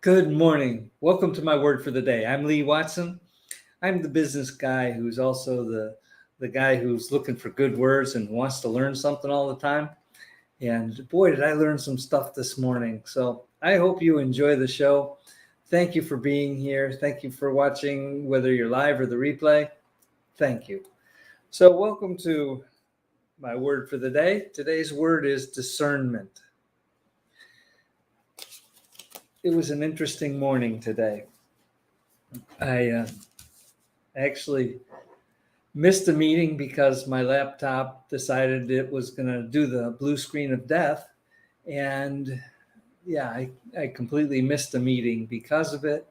Good morning. Welcome to my word for the day. I'm Lee Watson. I'm the business guy who's also the guy who's looking for good words and wants to learn something all the time. And boy, did I learn some stuff this morning. So I hope you enjoy the show. Thank you for being here. Thank you for watching, whether you're live or the replay. Thank you. So welcome to my word for the day. Today's word is discernment. It was an interesting morning today. I actually missed a meeting because my laptop decided it was going to do the blue screen of death. And yeah, I completely missed a meeting because of it.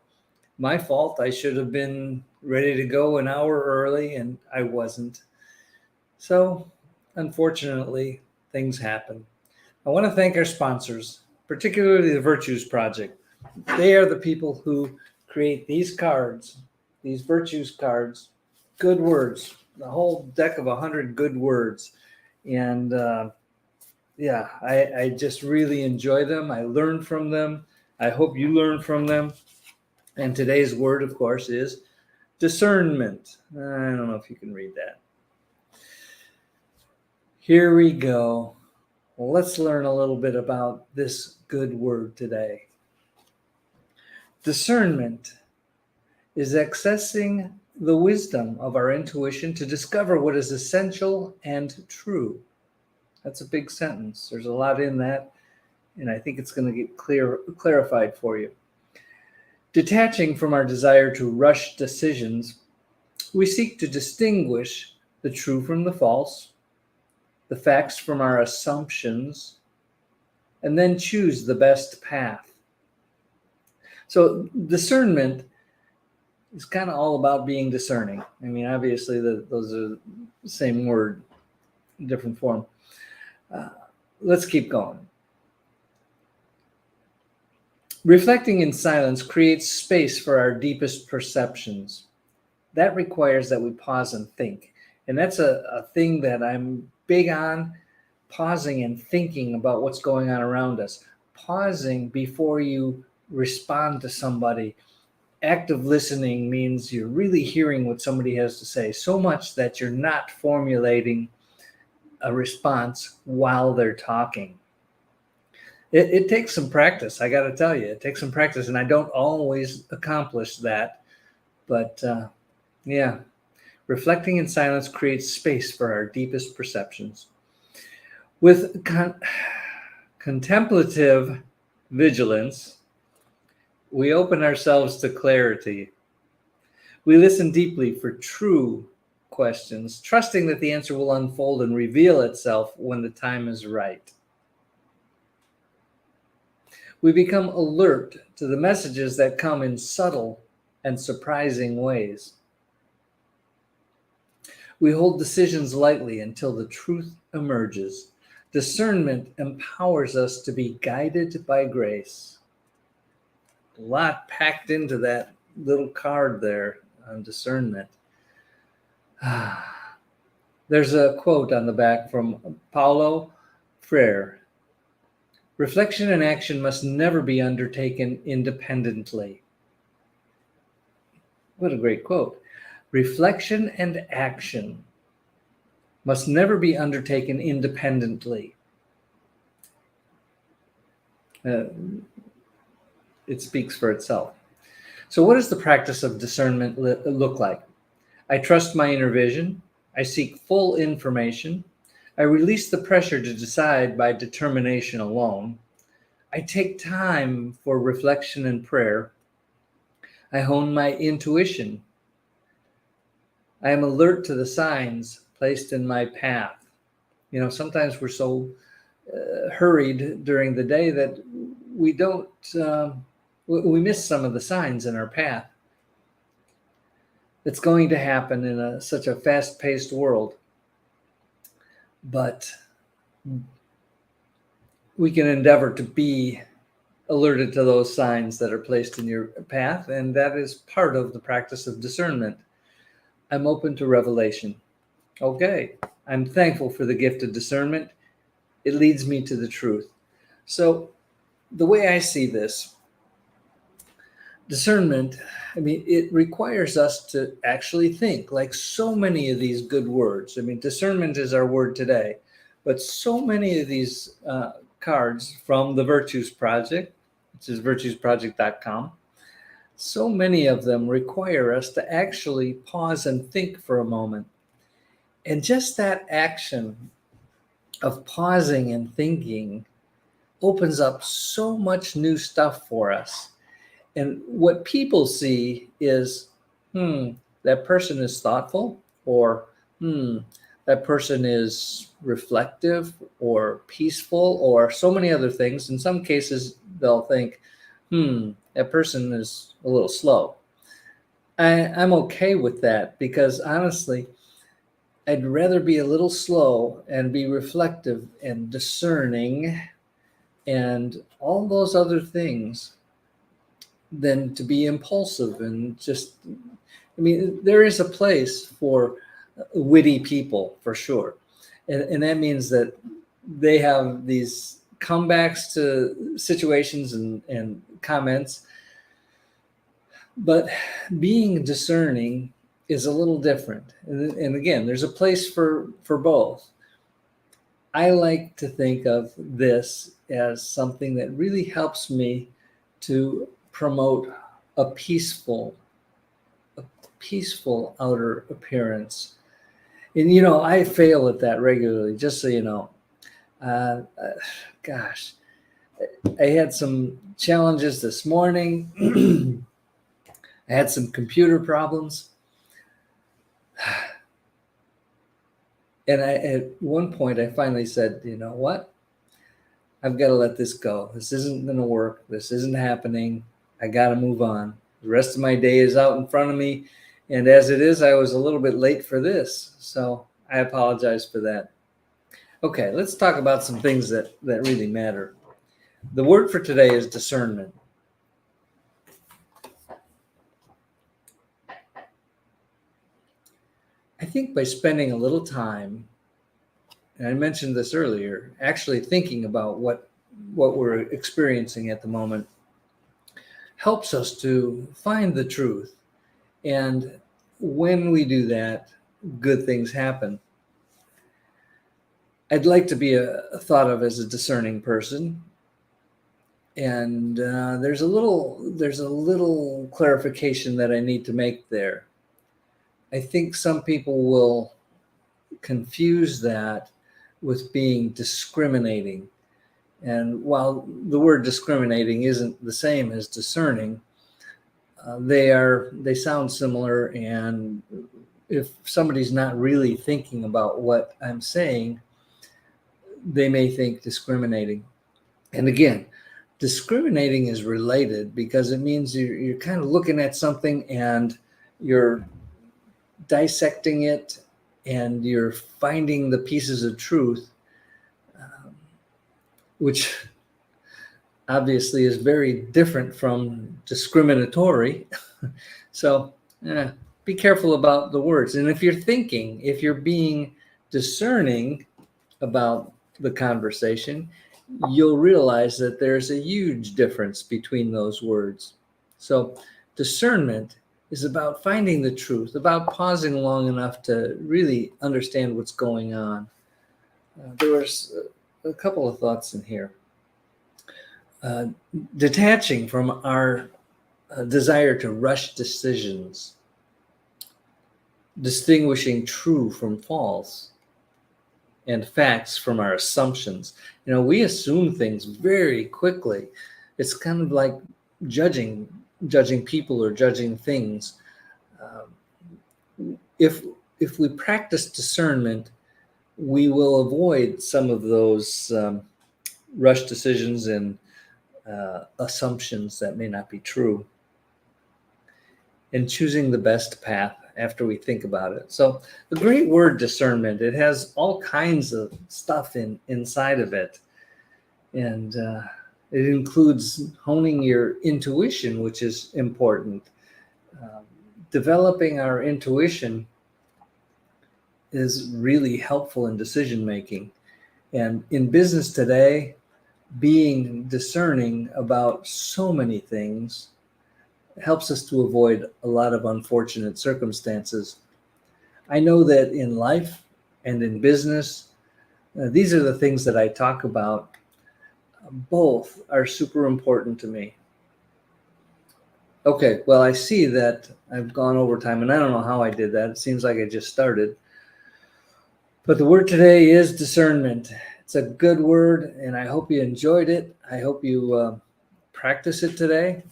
My fault. I should have been ready to go an hour early and I wasn't. So unfortunately, things happen. I want to thank our sponsors, particularly the Virtues Project. They are the people who create these cards, these Virtues cards, good words, the whole deck of 100 good words. And I just really enjoy them. I learn from them. I hope you learn from them. And today's word, of course, is discernment. I don't know if you can read that. Here we go. Well, let's learn a little bit about this good word today. Discernment is accessing the wisdom of our intuition to discover what is essential and true. That's a big sentence. There's a lot in that, and I think it's going to get clarified for you. Detaching from our desire to rush decisions, we seek to distinguish the true from the false, the facts from our assumptions, and then choose the best path. So discernment is kind of all about being discerning. I mean, obviously, those are the same word, different form. Let's keep going. Reflecting in silence creates space for our deepest perceptions. That requires that we pause and think. And that's a thing that I'm big on, pausing and thinking about what's going on around us. Pausing before you respond to somebody. Active listening means you're really hearing what somebody has to say, so much that you're not formulating a response while they're talking. It takes some practice, I got to tell you. It takes some practice, and I don't always accomplish that. But reflecting in silence creates space for our deepest perceptions. With contemplative vigilance, we open ourselves to clarity. We listen deeply for true questions, trusting that the answer will unfold and reveal itself when the time is right. We become alert to the messages that come in subtle and surprising ways. We hold decisions lightly until the truth emerges. Discernment empowers us to be guided by grace. A lot packed into that little card there on discernment. There's a quote on the back from Paulo Freire. Reflection and action must never be undertaken independently. What a great quote. Reflection and action must never be undertaken independently. It speaks for itself. So what does the practice of discernment look like? I trust my inner vision. I seek full information. I release the pressure to decide by determination alone. I take time for reflection and prayer. I hone my intuition. I am alert to the signs placed in my path. You know, sometimes we're so hurried during the day that we don't, we miss some of the signs in our path. It's going to happen in such a fast-paced world. But we can endeavor to be alerted to those signs that are placed in your path, and that is part of the practice of discernment. I'm open to revelation. Okay, I'm thankful for the gift of discernment. It leads me to the truth. So the way I see this, discernment, I mean, it requires us to actually think, like so many of these good words. I mean, discernment is our word today, but so many of these cards from the Virtues Project, which is virtuesproject.com, so many of them require us to actually pause and think for a moment. And just that action of pausing and thinking opens up so much new stuff for us. And what people see is, that person is thoughtful, or that person is reflective or peaceful, or so many other things. In some cases, they'll think, that person is a little slow. I'm okay with that, because honestly, I'd rather be a little slow and be reflective and discerning and all those other things than to be impulsive and just, I mean, there is a place for witty people for sure. And that means that they have these comebacks to situations and comments. But being discerning is a little different. And again, there's a place for both. I like to think of this as something that really helps me to promote a peaceful outer appearance. And I fail at that regularly, just so you know. Gosh, I had some challenges this morning. I had some computer problems. And at one point, I finally said, you know what? I've got to let this go. This isn't going to work. This isn't happening. I got to move on. The rest of my day is out in front of me. And as it is, I was a little bit late for this. So I apologize for that. Okay, let's talk about some things that really matter. The word for today is discernment. I think by spending a little time, and I mentioned this earlier, actually thinking about what we're experiencing at the moment helps us to find the truth. And when we do that, good things happen. I'd like to be thought of as a discerning person. And there's a little clarification that I need to make there. I think some people will confuse that with being discriminating. And while the word discriminating isn't the same as discerning, they sound similar. And if somebody's not really thinking about what I'm saying, they may think discriminating. And again, discriminating is related, because it means you're kind of looking at something and you're dissecting it and you're finding the pieces of truth, which obviously is very different from discriminatory. So be careful about the words. And if you're being discerning about the conversation, you'll realize that there's a huge difference between those words. So discernment is about finding the truth, about pausing long enough to really understand what's going on. There was a couple of thoughts in here. Detaching from our desire to rush decisions, distinguishing true from false, and facts from our assumptions. We assume things very quickly. It's kind of like judging people or judging things. If we practice discernment, we will avoid some of those rush decisions and assumptions that may not be true, and choosing the best path after we think about it. So the great word discernment, it has all kinds of stuff inside of it. And it includes honing your intuition, which is important. Developing our intuition is really helpful in decision making. And in business today, being discerning about so many things helps us to avoid a lot of unfortunate circumstances. I know that in life and in business, these are the things that I talk about. Both are super important to me. Okay, well, I see that I've gone over time, and I don't know how I did that. It seems like I just started. But the word today is discernment. It's a good word, and I hope you enjoyed it. I hope you practice it today.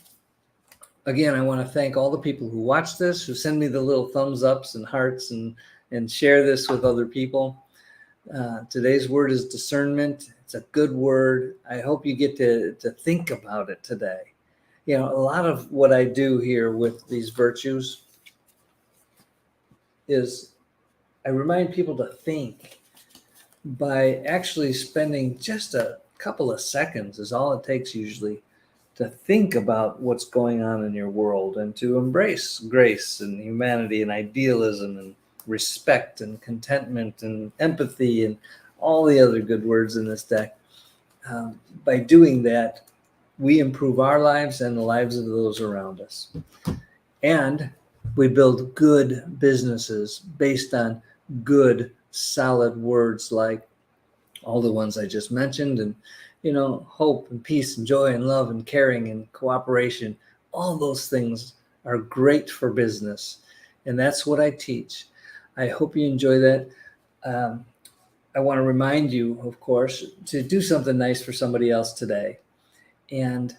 Again, I want to thank all the people who watch this, who send me the little thumbs ups and hearts and share this with other people. Today's word is discernment. It's a good word. I hope you get to think about it today. You know, a lot of what I do here with these virtues is I remind people to think by actually spending just a couple of seconds is all it takes usually to think about what's going on in your world and to embrace grace and humanity and idealism and respect and contentment and empathy and all the other good words in this deck. By doing that, we improve our lives and the lives of those around us. And we build good businesses based on good, solid words like all the ones I just mentioned, and hope and peace and joy and love and caring and cooperation. All those things are great for business, and that's what I teach. I hope you enjoy that. I want to remind you, of course, to do something nice for somebody else today. And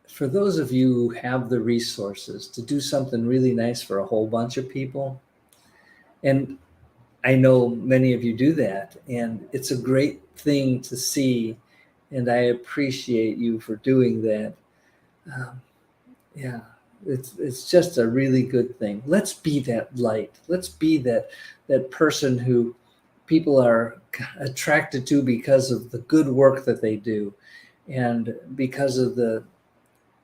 for those of you who have the resources to do something really nice for a whole bunch of people, and I know many of you do that, and it's a great thing to see, and I appreciate you for doing that. Yeah, it's just a really good thing. Let's be that light. Let's be that person who people are attracted to because of the good work that they do, and because of the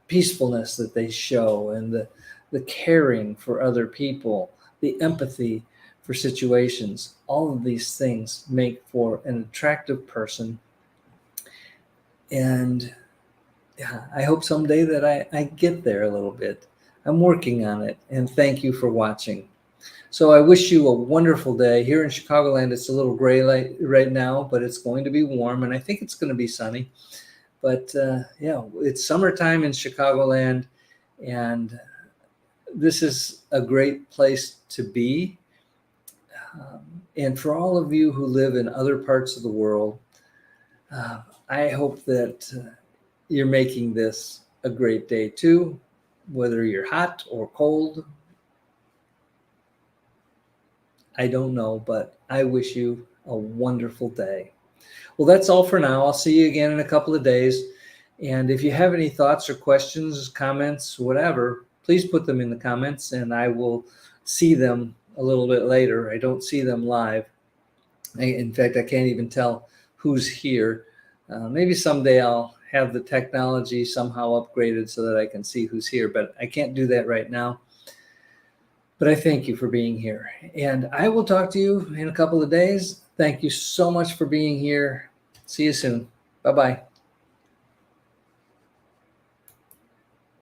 peacefulness that they show, and the caring for other people, the empathy for situations. All of these things make for an attractive person. And yeah, I hope someday that I get there a little bit. I'm working on it. And thank you for watching. So I wish you a wonderful day. Here in Chicagoland, it's a little gray right now, but it's going to be warm, and I think it's going to be sunny. But yeah, it's summertime in Chicagoland, and this is a great place to be. And for all of you who live in other parts of the world, I hope that you're making this a great day too, whether you're hot or cold. I don't know, but I wish you a wonderful day. Well, that's all for now. I'll see you again in a couple of days. And if you have any thoughts or questions, comments, whatever, please put them in the comments and I will see them a little bit later. I don't see them live. In fact, I can't even tell who's here. Maybe someday I'll have the technology somehow upgraded so that I can see who's here, but I can't do that right now. But I thank you for being here, and I will talk to you in a couple of days. Thank you so much for being here. See you soon. Bye-bye.